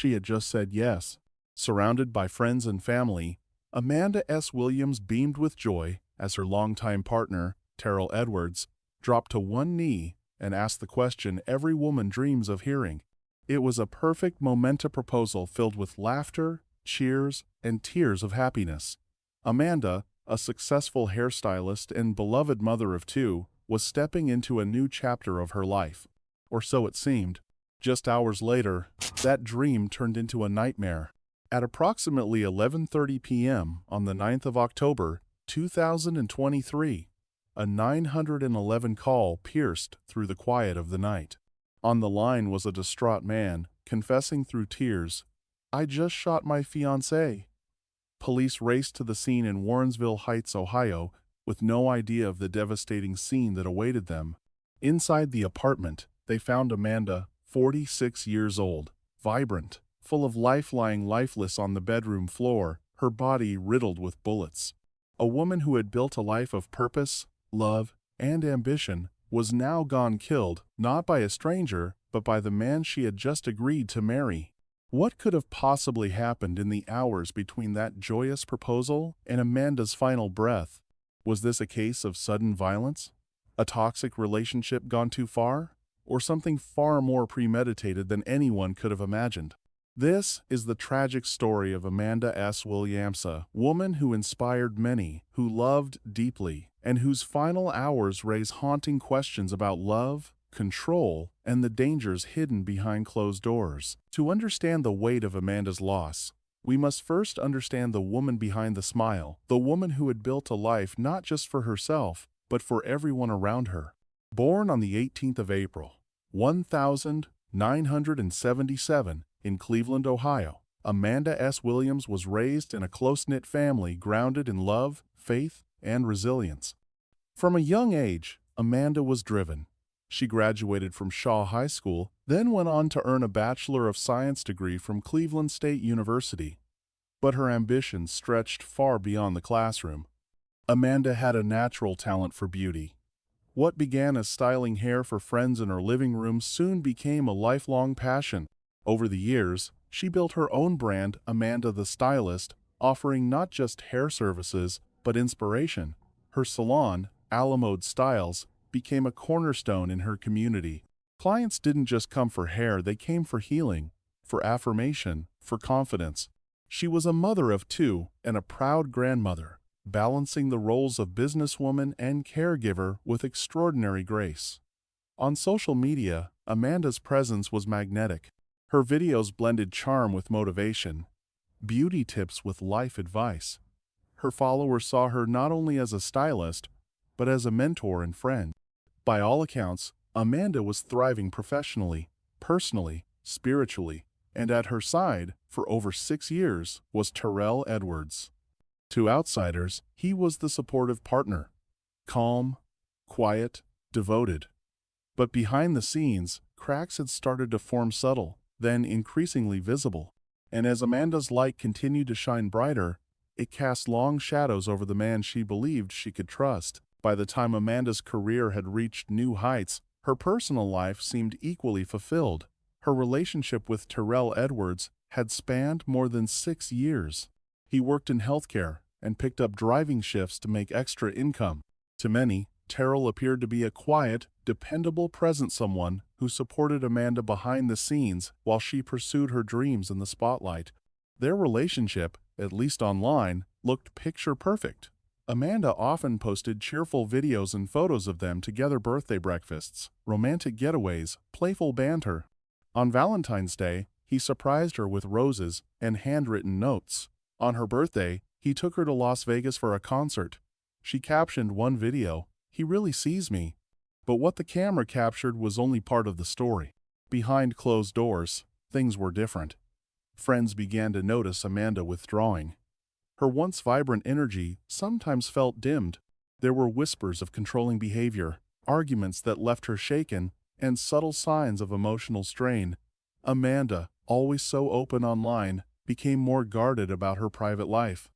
she had just said yes. Surrounded by friends and family, Amanda S. Williams beamed with joy as her longtime partner, Terrell Edwards, dropped to one knee and asked the question every woman dreams of hearing. It was a perfect memento proposal filled with laughter, cheers, and tears of happiness. Amanda, a successful hairstylist and beloved mother of two, was stepping into a new chapter of her life. Or so it seemed. Just hours later, that dream turned into a nightmare. At approximately 11:30 p.m. on the 9th of October, 2023, a 911 call pierced through the quiet of the night. On the line was a distraught man, confessing through tears, "I just shot my fiancée." Police raced to the scene in Warrensville Heights, Ohio, with no idea of the devastating scene that awaited them. Inside the apartment, they found Amanda, 46 years old, vibrant, full of life, lying lifeless on the bedroom floor, her body riddled with bullets. A woman who had built a life of purpose, love, and ambition was now gone, killed, not by a stranger, but by the man she had just agreed to marry. What could have possibly happened in the hours between that joyous proposal and Amanda's final breath? Was this a case of sudden violence? A toxic relationship gone too far? Or something far more premeditated than anyone could have imagined? This is the tragic story of Amanda S. Williams, a woman who inspired many, who loved deeply, and whose final hours raise haunting questions about love, control, and the dangers hidden behind closed doors. To understand the weight of Amanda's loss, we must first understand the woman behind the smile, the woman who had built a life not just for herself, but for everyone around her. Born on the 18th of April, 1977, in Cleveland, Ohio, Amanda S. Williams was raised in a close-knit family grounded in love, faith, and resilience. From a young age, Amanda was driven. She graduated from Shaw High School, then went on to earn a Bachelor of Science degree from Cleveland State University. But her ambitions stretched far beyond the classroom. Amanda had a natural talent for beauty. What began as styling hair for friends in her living room soon became a lifelong passion. Over the years, she built her own brand, Amanda the Stylist, offering not just hair services, but inspiration. Her salon, Alamode Styles, became a cornerstone in her community. Clients didn't just come for hair, they came for healing, for affirmation, for confidence. She was a mother of two and a proud grandmother, balancing the roles of businesswoman and caregiver with extraordinary grace. On social media, Amanda's presence was magnetic. Her videos blended charm with motivation, beauty tips with life advice. Her followers saw her not only as a stylist, but as a mentor and friend. By all accounts, Amanda was thriving professionally, personally, spiritually, and at her side, for over 6 years, was Terrell Edwards. To outsiders, he was the supportive partner. Calm, quiet, devoted. But behind the scenes, cracks had started to form, subtle, then increasingly visible. And as Amanda's light continued to shine brighter, it cast long shadows over the man she believed she could trust. By the time Amanda's career had reached new heights, her personal life seemed equally fulfilled. Her relationship with Terrell Edwards had spanned more than 6 years. He worked in healthcare and picked up driving shifts to make extra income. To many, Terrell appeared to be a quiet, dependable presence, someone who supported Amanda behind the scenes while she pursued her dreams in the spotlight. Their relationship, at least online, looked picture perfect. Amanda often posted cheerful videos and photos of them together, birthday breakfasts, romantic getaways, playful banter. On Valentine's Day, he surprised her with roses and handwritten notes. On her birthday, he took her to Las Vegas for a concert. She captioned one video, "He really sees me." But what the camera captured was only part of the story. Behind closed doors, things were different. Friends began to notice Amanda withdrawing. Her once vibrant energy sometimes felt dimmed. There were whispers of controlling behavior, arguments that left her shaken, and subtle signs of emotional strain. Amanda, always so open online, became more guarded about her private life.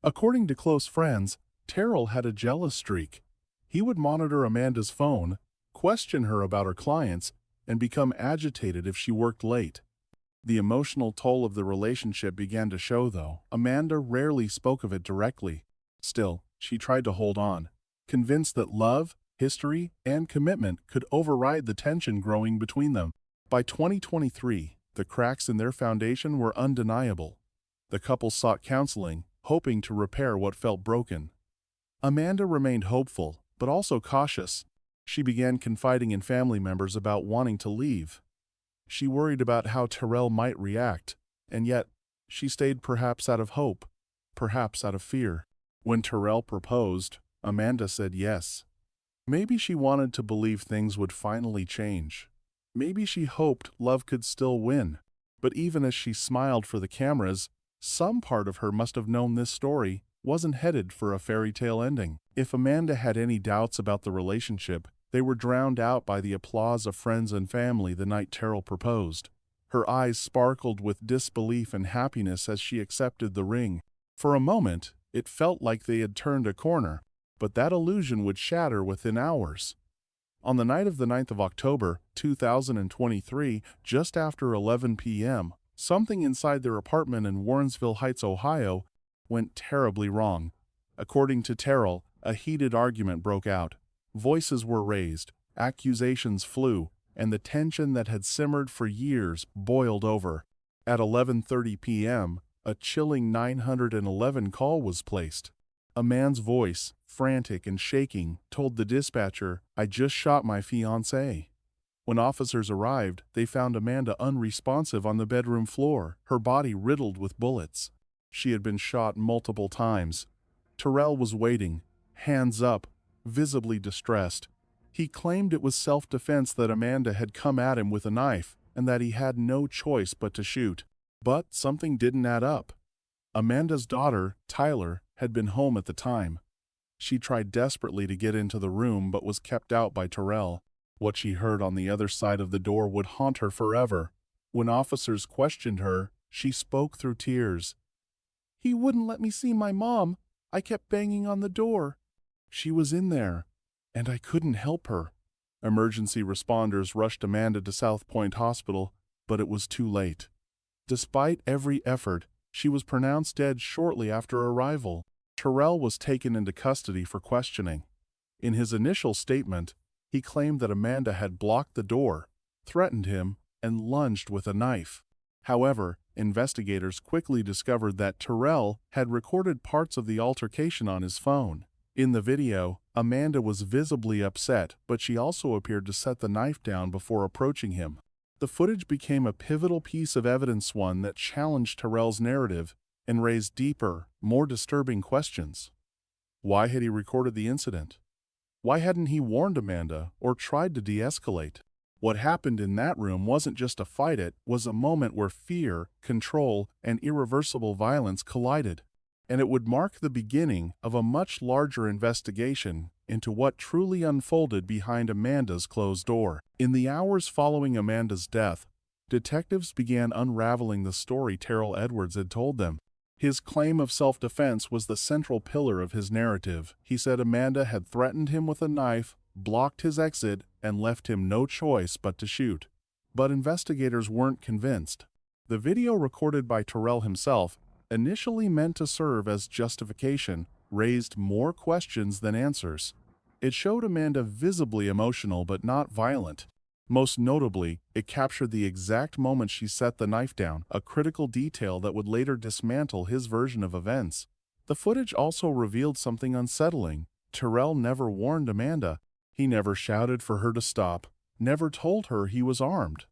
According to close friends, Terrell had a jealous streak. He would monitor Amanda's phone, question her about her clients, and become agitated if she worked late. The emotional toll of the relationship began to show, though. Amanda rarely spoke of it directly. Still, she tried to hold on, convinced that love, history, and commitment could override the tension growing between them. By 2023, the cracks in their foundation were undeniable. The couple sought counseling, hoping to repair what felt broken. Amanda remained hopeful, but also cautious. She began confiding in family members about wanting to leave. She worried about how Terrell might react, and yet she stayed, perhaps out of hope, perhaps out of fear. When Terrell proposed, Amanda said yes. Maybe she wanted to believe things would finally change. Maybe she hoped love could still win. But even as she smiled for the cameras, some part of her must have known this story wasn't headed for a fairy tale ending. If Amanda had any doubts about the relationship, they were drowned out by the applause of friends and family the night Terrell proposed. Her eyes sparkled with disbelief and happiness as she accepted the ring. For a moment, it felt like they had turned a corner, but that illusion would shatter within hours. On the night of the 9th of October, 2023, just after 11 p.m., something inside their apartment in Warrensville Heights, Ohio, went terribly wrong. According to Terrell, a heated argument broke out. Voices were raised, accusations flew, and the tension that had simmered for years boiled over. At 11:30 p.m., a chilling 911 call was placed. A man's voice, frantic and shaking, told the dispatcher, "I just shot my fiancée." When officers arrived, they found Amanda unresponsive on the bedroom floor, her body riddled with bullets. She had been shot multiple times. Terrell was waiting, hands up, visibly distressed. He claimed it was self-defense, that Amanda had come at him with a knife, and that he had no choice but to shoot. But something didn't add up. Amanda's daughter, Tyler, had been home at the time. She tried desperately to get into the room but was kept out by Terrell. What she heard on the other side of the door would haunt her forever. When officers questioned her, she spoke through tears. "He wouldn't let me see my mom. I kept banging on the door. She was in there, and I couldn't help her." Emergency responders rushed Amanda to South Point Hospital, but it was too late. Despite every effort, she was pronounced dead shortly after arrival. Terrell was taken into custody for questioning. In his initial statement, he claimed that Amanda had blocked the door, threatened him, and lunged with a knife. However, investigators quickly discovered that Terrell had recorded parts of the altercation on his phone. In the video, Amanda was visibly upset, but she also appeared to set the knife down before approaching him. The footage became a pivotal piece of evidence, one that challenged Terrell's narrative and raised deeper, more disturbing questions. Why had he recorded the incident? Why hadn't he warned Amanda or tried to de-escalate? What happened in that room wasn't just a fight, it was a moment where fear, control, and irreversible violence collided. And it would mark the beginning of a much larger investigation into what truly unfolded behind Amanda's closed door. In the hours following Amanda's death, detectives began unraveling the story Terrell Edwards had told them. His claim of self-defense was the central pillar of his narrative. He said Amanda had threatened him with a knife, blocked his exit, and left him no choice but to shoot. But investigators weren't convinced. The video recorded by Terrell himself, initially meant to serve as justification, raised more questions than answers. It showed Amanda visibly emotional but not violent. Most notably, it captured the exact moment she set the knife down, a critical detail that would later dismantle his version of events. The footage also revealed something unsettling. Terrell never warned Amanda. He never shouted for her to stop, never told her he was armed.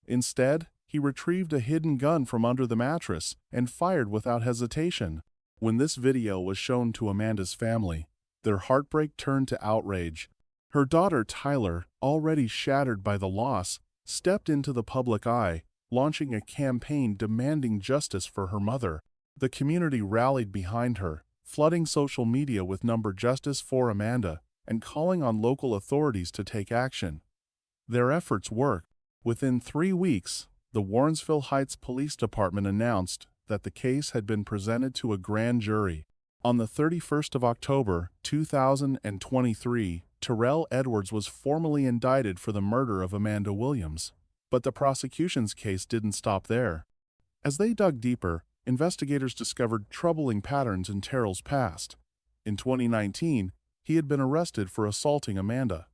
Instead, he retrieved a hidden gun from under the mattress and fired without hesitation. When this video was shown to Amanda's family, their heartbreak turned to outrage. Her daughter, Tyler, already shattered by the loss, stepped into the public eye, launching a campaign demanding justice for her mother. The community rallied behind her, flooding social media with number "Justice for Amanda" and calling on local authorities to take action. Their efforts worked. Within 3 weeks, the Warrensville Heights Police Department announced that the case had been presented to a grand jury. On the 31st of October, 2023, Terrell Edwards was formally indicted for the murder of Amanda Williams. But the prosecution's case didn't stop there. As they dug deeper, investigators discovered troubling patterns in Terrell's past. In 2019, he had been arrested for assaulting Amanda.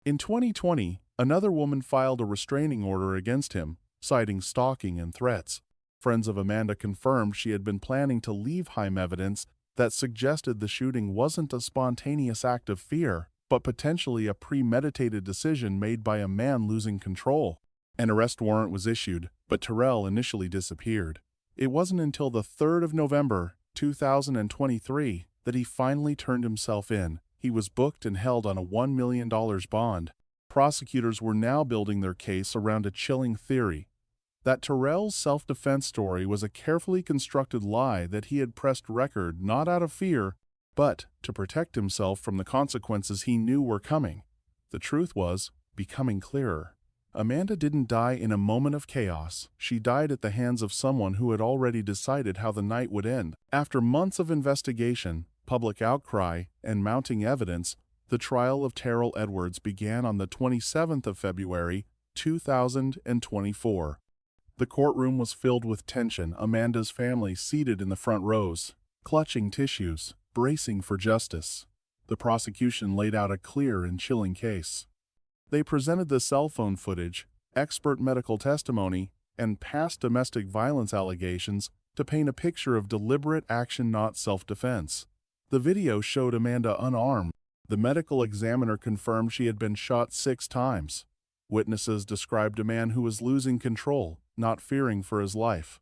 In 2020, another woman filed a restraining order against him, citing stalking and threats. Friends of Amanda confirmed she had been planning to leave Heim evidence that suggested the shooting wasn't a spontaneous act of fear, but potentially a premeditated decision made by a man losing control. An arrest warrant was issued, but Terrell initially disappeared. It wasn't until the 3rd of November, 2023, that he finally turned himself in. He was booked and held on a $1 million bond. Prosecutors were now building their case around a chilling theory that Terrell's self-defense story was a carefully constructed lie that he had pressed record not out of fear, but to protect himself from the consequences he knew were coming. The truth was becoming clearer. Amanda didn't die in a moment of chaos. She died at the hands of someone who had already decided how the night would end. After months of investigation, public outcry, and mounting evidence, the trial of Terrell Edwards began on the 27th of February, 2024. The courtroom was filled with tension, Amanda's family seated in the front rows, clutching tissues, bracing for justice. The prosecution laid out a clear and chilling case. They presented the cell phone footage, expert medical testimony, and past domestic violence allegations to paint a picture of deliberate action, not self-defense. The video showed Amanda unarmed. The medical examiner confirmed she had been shot 6 times. Witnesses described a man who was losing control, not fearing for his life.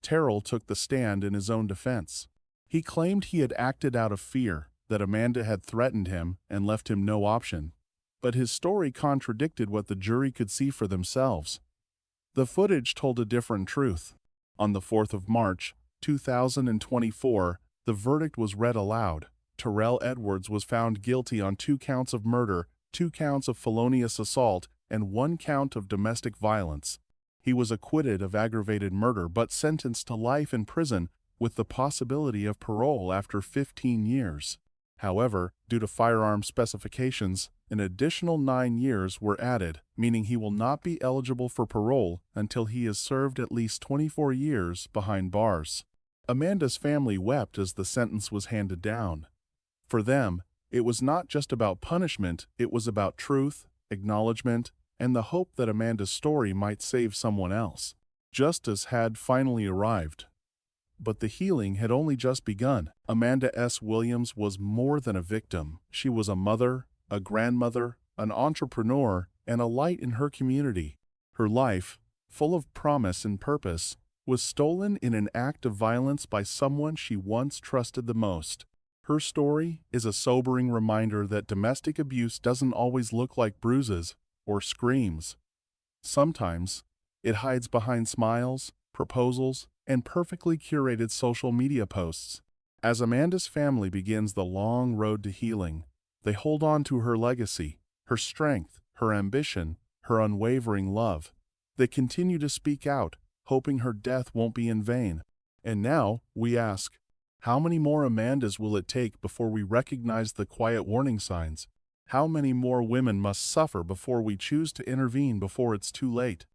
Terrell took the stand in his own defense. He claimed he had acted out of fear, that Amanda had threatened him and left him no option. But his story contradicted what the jury could see for themselves. The footage told a different truth. On the 4th of March, 2024, the verdict was read aloud. Terrell Edwards was found guilty on 2 counts of murder, 2 counts of felonious assault, and 1 count of domestic violence. He was acquitted of aggravated murder but sentenced to life in prison with the possibility of parole after 15 years. However, due to firearm specifications, an additional 9 years were added, meaning he will not be eligible for parole until he has served at least 24 years behind bars. Amanda's family wept as the sentence was handed down. For them, it was not just about punishment, it was about truth, acknowledgement, and the hope that Amanda's story might save someone else. Justice had finally arrived. But the healing had only just begun. Amanda S. Williams was more than a victim. She was a mother, a grandmother, an entrepreneur, and a light in her community. Her life, full of promise and purpose, was stolen in an act of violence by someone she once trusted the most. Her story is a sobering reminder that domestic abuse doesn't always look like bruises or screams. Sometimes, it hides behind smiles, proposals, and perfectly curated social media posts. As Amanda's family begins the long road to healing, they hold on to her legacy, her strength, her ambition, her unwavering love. They continue to speak out, hoping her death won't be in vain. And now, we ask, how many more Amandas will it take before we recognize the quiet warning signs? How many more women must suffer before we choose to intervene before it's too late?